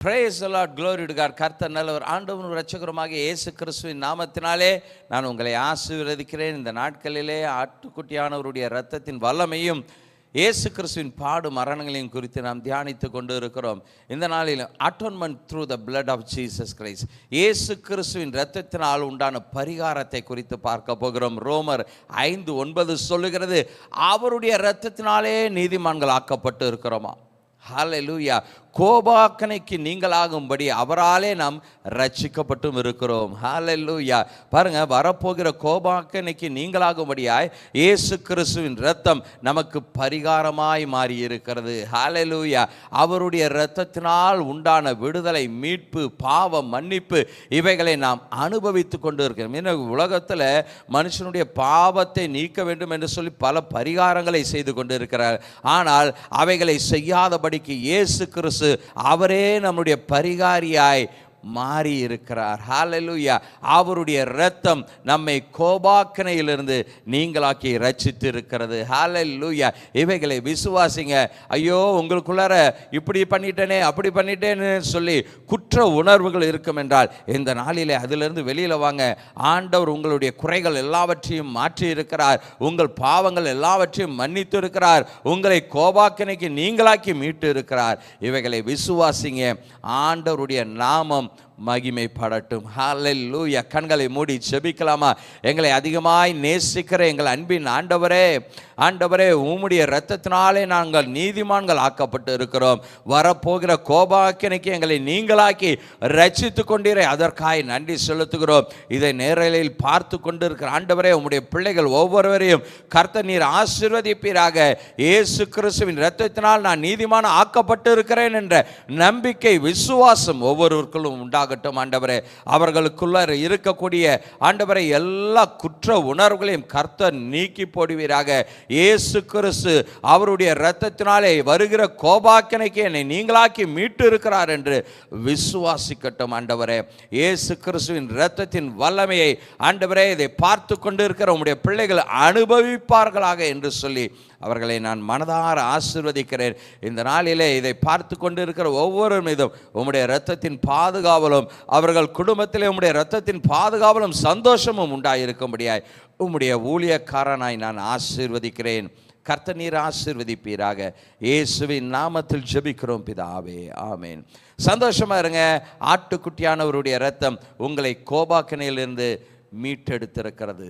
Praise the Lord, glory to God. கர்த்தர் நல்லவர். ஆண்டவரும் இரட்சகருமாகிய இயேசு கிறிஸ்துவின் நாமத்தினாலே நான் உங்களை ஆசீர்வதிக்கிறேன். இந்த நாட்களிலே ஆட்டுக்குட்டியானவருடைய இரத்தத்தின் வல்லமையும் இயேசு கிறிஸ்துவின் பாடு மரணங்களையும் குறித்து நாம் தியானித்து கொண்டு இருக்கிறோம். இந்த நாளில் atonement through the blood of Jesus Christ, இயேசு கிறிஸ்துவின் இரத்தத்தினால் உண்டான பரிகாரத்தை குறித்து பார்க்க போகிறோம். ரோமர் 5:9 சொல்லுகிறது, அவருடைய இரத்தத்தினாலே நீதிமான்கள் ஆக்கப்பட்டு இருக்கிறோமா. ஹல்லேலூயா. கோபாக்கனைக்கு நீங்களாகும்படி அவராலே நாம் ரட்சிக்கப்பட்டும் இருக்கிறோம். ஹல்லேலூயா. பாருங்க, வரப்போகிற கோபாக்கனைக்கு நீங்களாகும்படியாய் இயேசு கிறிஸ்துவின் இரத்தம் நமக்கு பரிகாரமாய் மாறி இருக்கிறது. ஹல்லேலூயா. அவருடைய இரத்தத்தினால் உண்டான விடுதலை, மீட்பு, பாவ மன்னிப்பு இவைகளை நாம் அனுபவித்து கொண்டு இருக்கிறோம். இன்னும் உலகத்தில் மனுஷனுடைய பாவத்தை நீக்க வேண்டும் என்று சொல்லி பல பரிகாரங்களை செய்து கொண்டு இருக்கிறார். ஆனால் அவைகளை செய்யாதபடிக்கு இயேசு கிறிஸ்து அவரே நம்முடைய பரிகாரியாய் மாறி இருக்கிறார். ஹல்லேலூயா. அவருடைய இரத்தம் நம்மை கோபாக்கனையிலிருந்து நீங்களாக்கி ரட்சித்து இருக்கிறது. ஹல்லேலூயா. இவைகளை விசுவாசிங்க. ஐயோ, உங்களுக்குள்ளார இப்படி பண்ணிட்டேனே, அப்படி பண்ணிட்டேன்னு சொல்லி குற்ற உணர்வுகள் இருக்கும் என்றால் இந்த நாளிலே அதிலிருந்து வெளியில் வாங்க. ஆண்டவர் உங்களுடைய குறைகள் எல்லாவற்றையும் மாற்றி இருக்கிறார். உங்கள் பாவங்கள் எல்லாவற்றையும் மன்னித்து இருக்கிறார். உங்களை கோபாக்கனைக்கு நீங்களாக்கி மீட்டு இருக்கிறார். இவைகளை விசுவாசிங்க. ஆண்டவருடைய நாமம் மகிமைப்படட்டும். ஹல்லேலூயா. கண்களை மூடி ஜெபிக்கலாமா? எங்களை அதிகமாய் நேசிக்கிற எங்கள் அன்பின் ஆண்டவரே, ஆண்டவரே, உம்முடைய இரத்தத்தினாலே நாங்கள் நீதிமான்கள் ஆக்கப்பட்டு இருக்கிறோம். வரப்போகிற கோபாக்கினைக்கு எங்களை நீங்களாக்கி ரட்சித்து கொண்டீரே, அதற்காய் நன்றி செலுத்துகிறோம். இதை நேரலையில் பார்த்து கொண்டு இருக்கிற ஆண்டவரே, உம்முடைய பிள்ளைகள் ஒவ்வொருவரையும் கர்த்தர் நீர் ஆசீர்வதிப்பீராக. இயேசு கிறிஸ்துவின் இரத்தத்தினால் நான் நீதிமான ஆக்கப்பட்டு இருக்கிறேன் என்ற நம்பிக்கை, விசுவாசம் ஒவ்வொருவருக்கும் உண்டாகட்டும். ஆண்டவரே, அவர்களுக்குள்ள இருக்கக்கூடிய ஆண்டவரே எல்லா குற்ற உணர்வுகளையும் கர்த்தர் நீக்கி போடுவீராக. இயேசு கிறிஸ்து அவருடைய இரத்தத்தினாலே வருகிற கோபாக்கினைக்கு என்னை நீங்களாக்கி மீட்டு இருக்கிறார் என்று விசுவாசிக்கட்டும். ஆண்டவரே, இயேசு கிறிஸ்துவின் இரத்தத்தின் வல்லமையை ஆண்டவரே இதை பார்த்து கொண்டு இருக்கிற உம்முடைய பிள்ளைகள் அனுபவிப்பார்களாக என்று சொல்லி அவர்களை நான் மனதார ஆசீர்வதிக்கிறேன். இந்த நாளிலே இதை பார்த்து கொண்டு இருக்கிற ஒவ்வொரு மீதும் உம்முடைய இரத்தத்தின் பாதுகாவலும், அவர்கள் குடும்பத்திலே உம்முடைய இரத்தத்தின் பாதுகாவலும் சந்தோஷமும் உண்டாயிருக்கும்படியாய் உம்முடைய ஊழியக்காரனாய் நான் ஆசீர்வதிக்கிறேன். கர்த்தர் நீர் ஆசீர்வதிப்பீராக. இயேசுவின் நாமத்தில் ஜெபிக்கிறோம் பிதாவே, ஆமேன். சந்தோஷமா இருங்க. ஆட்டுக்குட்டியானவருடைய இரத்தம் உங்களை கோபாக்கனையிலிருந்து மீட்டெடுத்திருக்கிறது.